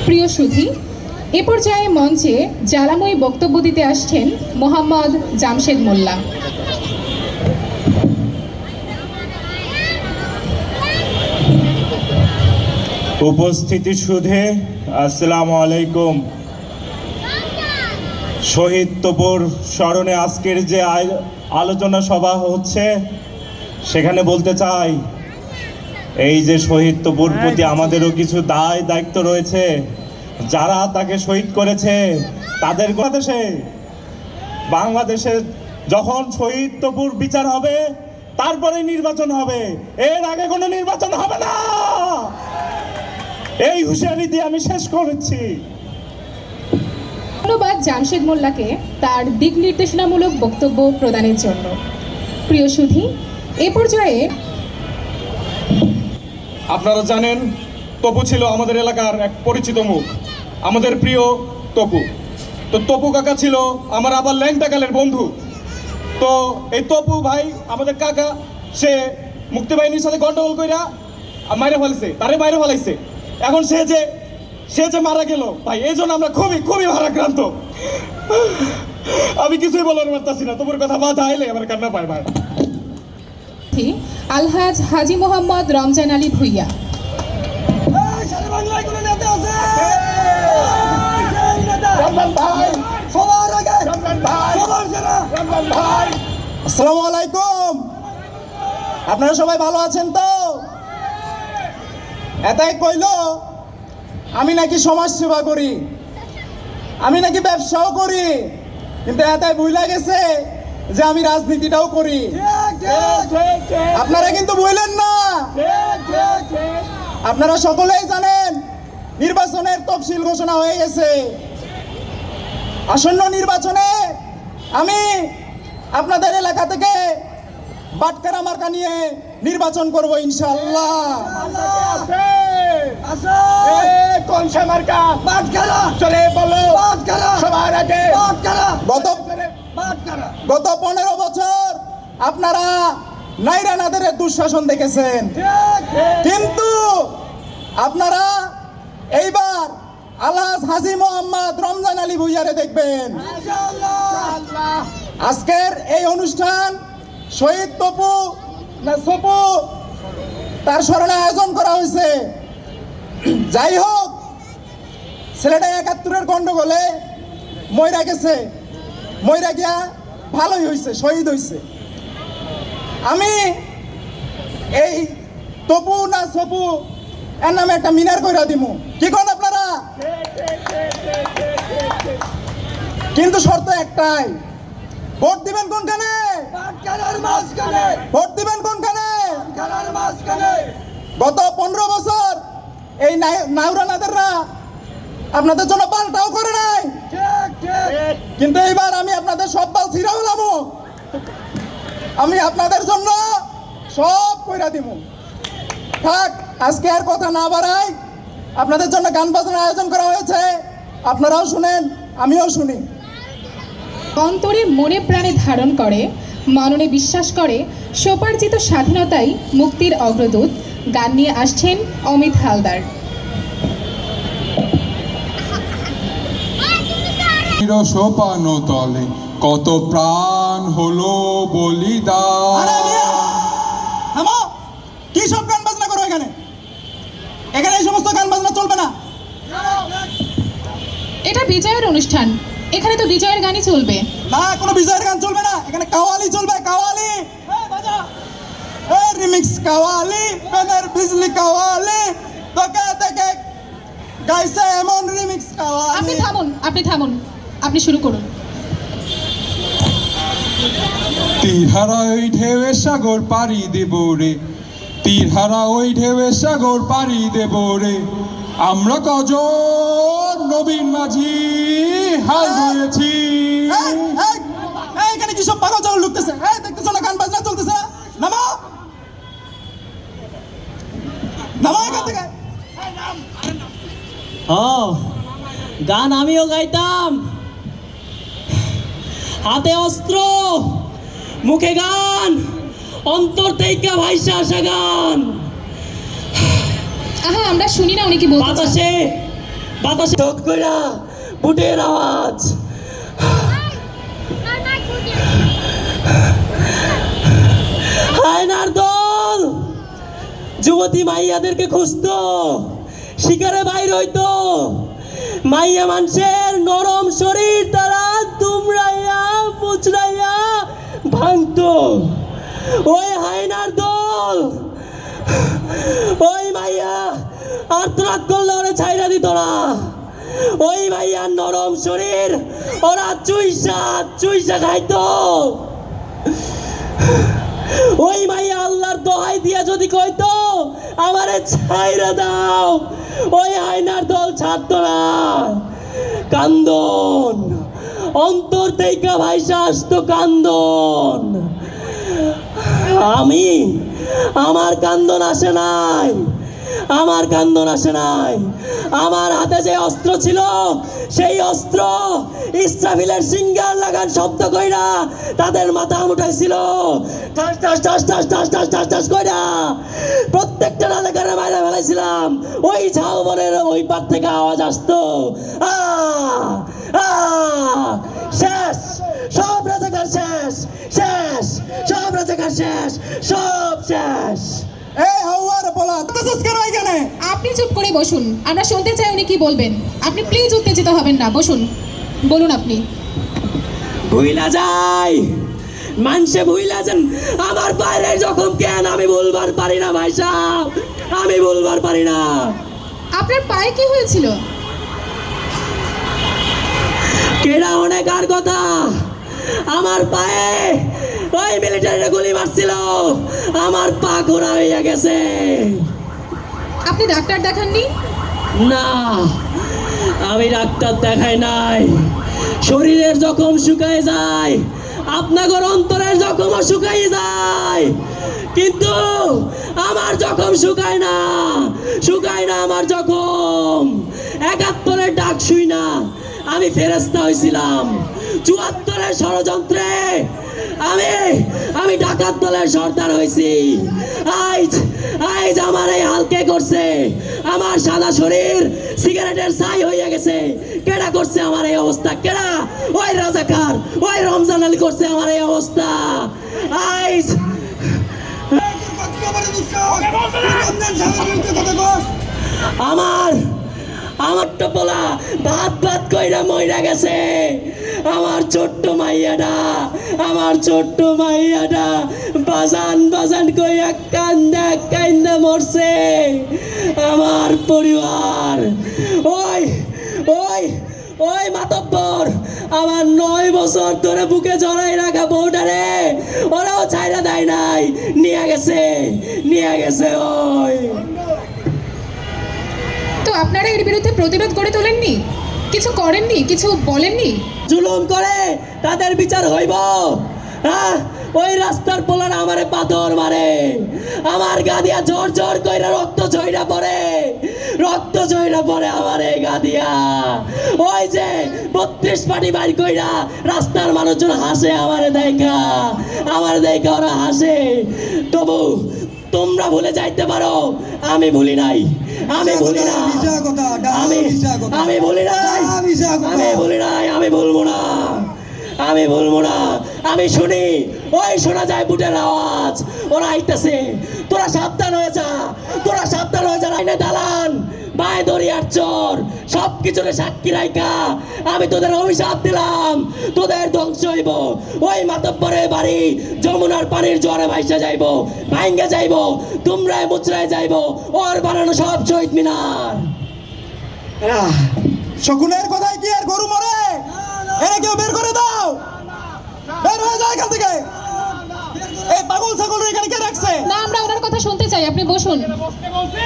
প্রিয় সুধী, এ পর্যায়ে মঞ্চে জ্বালাময়ী বক্তব্য দিতে আসছেন মোহাম্মদ জামশেদ মোল্লা। উপস্থিতি সুধে আসসালামু আলাইকুম। শহীদ তপুর স্মরণে আজকের যে আলোচনা সভা হচ্ছে, সেখানে বলতে চাই এই যে শহীদ তপুর প্রতি আমাদেরও কিছু দায়িত্ব রয়েছে। যারা তাকে শহীদ করেছে তাদের বাংলাদেশে যখন শহীদ তপুর বিচার হবে তারপরে নির্বাচন হবে, এর আগে কোনো নির্বাচন হবে না। এই হুঁশিয়ারি দিয়ে আমি শেষ করেছি। ধন্যবাদ জামশেদ মোল্লাকে তার দিক নির্দেশনামূলক বক্তব্য প্রদানের জন্য। প্রিয় সুধী, এ পর্যায়ে আপনারা জানেন তপু ছিল আমাদের এলাকার এক পরিচিত মুখ, আমাদের প্রিয় তপু। তো তপু কাকা ছিল আমার আবার ল্যাংটাকালের বন্ধু। তো এই তপু ভাই আমাদের কাকা, সে মুক্তিবাহিনীর সাথে গন্ডগোল কইরা মাইরে ফেলাইছে। এখন সে যে মারা গেল ভাই, এই জন্য আমরা খুবই ভারাক্রান্ত। আমি কিছুই বলার পারতাছি না, তপুর কথা বাধা আইলে আমার কান্না পায় ভাই। আলহাজ হাজি মোহাম্মদ রমজান আলী ভুইয়া। আসসালামু আলাইকুম। আপনারা সবাই ভালো আছেন তো? এটাই কইল আমি নাকি সমাজ সেবা করি, আমি নাকি ব্যবসাও করি, কিন্তু এটাই ভুলে গেছে যে আমি রাজনীতিটাও করি। আপনারা কিন্তু বললেন না। আপনারা সকলেই জানেন নির্বাচনের তফসিল ঘোষণা হয়ে গেছে। আসন্ন নির্বাচনে আমি আপনাদের এলাকা থেকে বাটখারা মার্কা নিয়ে নির্বাচন করব ইনশাআল্লাহ। গত 15 বছর আপনারা নাইরা নাদেরের দুঃশাসন দেখেছেন, কিন্তু আপনারা এইবার আলহাজ হাজি মোহাম্মদ রমজান আলী ভুইয়ারে দেখবেন। আজকের এই অনুষ্ঠান শহীদ তপু তার স্মরণে আয়োজন করা হয়েছে। যাই হোক, ছেলেটা 71-এর গন্ডগোলে মইরা গেছে, মইরা গিয়া ভালোই হয়েছে, শহীদ হয়েছে। আমি এই তপু না সপু এর নামে একটা মিনার কইরা দিমু, কি করেন আপনারা? কিন্তু শর্ত একটাই, ভোট দিবেন কোনখানে? ভোট দিবেন কোনখানে? গত 15 বছর এই নাউরানাদেররা আপনাদের জন্য পাল্টাও করে নাই, কিন্তু এইবার আমি আপনাদের সব বাল ছিঁড়া হলাম। আমি আপনাদের জন্য সব কইরা দিব। থাক, আজকে আর কথা না বাড়াই, আপনাদের জন্য গান বাজনার আয়োজন করা হয়েছে, আপনারাও শুনেন, আমিও শুনি। অন্তরে মনে প্রাণে ধারণ করে, মননে বিশ্বাস করে স্বোপার্জিত স্বাধীনতাই মুক্তির অগ্রদূত গান নিয়ে আসছেন অমিত হালদার। সোপানো তলে কত প্রাণ হলো বলিদান। কি সব গান বাজনা করো এখানে? এখানে এই সমস্ত গান বাজনা চলবে না। এটা বিজয়ের অনুষ্ঠান, এখানে তো বিজয়ের গানই চলবে না। কোনো বিজয়ের গান চলবে না, এখানে কাওয়ালি চলবে। কাওয়ালি রিমিক্স, কাওয়ালি বেনের বিজলি, কাওয়ালি তোকে দেখে গাইছে এমন রিমিক্স কাওয়ালি। আপনি থামুন, আপনি শুরু করুন। তীরহারা ওই ঢেউয়ের সাগর পাড়ি দেব রে, তীরহারা ওই ঢেউয়ের সাগর পাড়ি দেব রে, আমরা কজন নবীন মাঝি হাল ধরেছি। এখানে কি সব পাগল চাউল লুকতেছে? দেখতেছো না গান বাজনা চলতেছে না? নামো নামো এখান থেকে। গান আমিও গাইতাম, হাতে অস্ত্র মুখে গান, অন্তর থেকে ভাইসা আসা গান। আহা আমরা শুনি না উনি কি বলতে চান। বাতাসে বাতাসে ঢক কইরা বুটের আওয়াজ। হায়নার দল যুবতী মাইয়াদেরকে খুঁজতো, শিকারে বাইর হইতো, মাইয়া মানুষের নরম শরীর তারা দুমড়াইয়া মুচড়াইয়া ভাঙতো। ওই হায়নার দল ওই মাইয়া আর্তনাদ করলে ওরা ছাইরা দিত না। ওই মাইয়ার নরম শরীর ওরা চুইসা চুইসা খাইতো। ওই মাইয়া আল্লাহর দোহাই দিয়া যদি কইতো আমারে ছাইরা দাও, ওই হায়নার দল ছাড়তো না। কান্দন অন্তর থেকে ভাইসা আসতো কান্দন। আমার কান্দন আসে নাই, আমার কান্দন আসে নাই। আমার হাতে যে অস্ত্র ছিল সেই অস্ত্র ইসরাফিলের সিঙ্গার লাগান শব্দ কইরা তাদের মাথা উঠাইছিল। টাস টাস টাস টাস টাস টাস টাস টাস কইরা প্রত্যেকটা রাজাকারের মাইরা ফেলাইছিলাম। ওই ঝাউবনের ওই পার থেকে আওয়াজ আসতো, আ আ শেষ, সব রাজাকার শেষ, শেষ, সব রাজাকার শেষ, সব শেষ। এই হাওয়ার বলা তেজস কেন এখানে? আপনি চুপ করে বসুন, আমরা শুনতে চাই উনি কি বলবেন। আপনি প্লিজ উত্তেজিত হবেন না, বসুন, বলুন আপনি। ভুইলা যাই মানুষে ভুইলা যান আমার বাইরে যখন কেন আমি বলবার পারি না ভাই সাহেব, আমি বলবার পারি না। আপনার পায়ে কি হয়েছিল? কেডা অনেক আর কথা, আমার পায়ে ওই মিলিটারিরা গুলি মারছিল, আমার পা ঘোরা হইয়া গেছে। আপনি ডাক্তার দেখাননি? না আমি ডাক্তার দেখাই নাই। শরীরের জখম শুকায় যায়, আপনাদের অন্তরের জখমও শুকাই যায়, কিন্তু আমার জখম শুকায় না, শুকায় না আমার জখম। ৭১-এর ডাক শুই না আমি ফেরেশতা হয়েছিলাম, ৭৪-এর ষড়যন্ত্রে আমি ডাকাত দলের সর্দার হয়েছি। আজ আজ আমার এই হালকে করছে, আমার সাদা শরীর সিগারেটের ছাই হয়ে গেছে। কেডা করছে আমার এই অবস্থা? কেডা? ওই রাজাকার, ওই রমজান আলী করছে আমার এই অবস্থা। আজ আমার তো বলা ভাত ভাত কইরা মইরা গেছে। আমার ছোট্ট মাইয়াটা, আমার ছোট্ট মাইয়াটা বাজান বাজান কইয়া কান্দা কান্দা মরছে। আমার পরিবার ওই ওই ওই মাতব্বর আমার ৯ বছর ধরে বুকে জড়াই রাখা বউটারে ওরাও ছাইরা দেয় নাই, নিয়ে গেছে, নিয়ে গেছে। ওই তো আপনারা এর বিরুদ্ধে প্রতিরোধ করে তোলেননি, কিছু করেননি, কিছু বলেননি? জুলুম করে তাদের বিচার হইব। হ্যাঁ, ওই রাস্তার পোলারা আমারে পাথর মারে, আমার গা দিয়া জোর জোর কইরা রক্ত ঝইরা পড়ে, রক্ত ঝইরা পড়ে আমার এই গা দিয়া। ওই যে ৩২ পাটি বাড়ি কইরা রাস্তার মানুষজন হাসে আমারে দেখা, আমার দেখা ওরা হাসে। তবু তোমরা ভুলে যাইতে পারো, আমি ভুলি নাই, আমি ভুলি না, আমি ভুলি নাই, আমি ভুলি নাই, আমি ভুলবো না, আমি ভুলবো না। আমি শুনি, ওই শোনা যায় বুটের আওয়াজ, ওরা আইতেছে। তোরা সাবধান হয়ে যা, তোরা সাবধান হয়ে যা। রাইনে দালান, বাই দরিয়ার চোর, সব কিছুরে সাক্ষী রাইকা আমি তোদের অভিশাপ দিলাম, তোদের ধ্বংস হইব। ওই মাতব্বরের বাড়ি যমুনার পানির জোয়ারে ভাইসা যাইব, ভাঙ্গে যাইব, তোমরায় মুচড়ায় যাইব, ওর বানানো সব শহীদ মিনার। শকুনের কথায় কি আর গরু মরে? এরা কেউ বের করে দাও, বের হয়ে যায় এখান থেকে। এই পাগল ছাগল এখানে কে রাখছে? না, আমরা ওনার কথা শুনতে চাই, আপনি বসুন।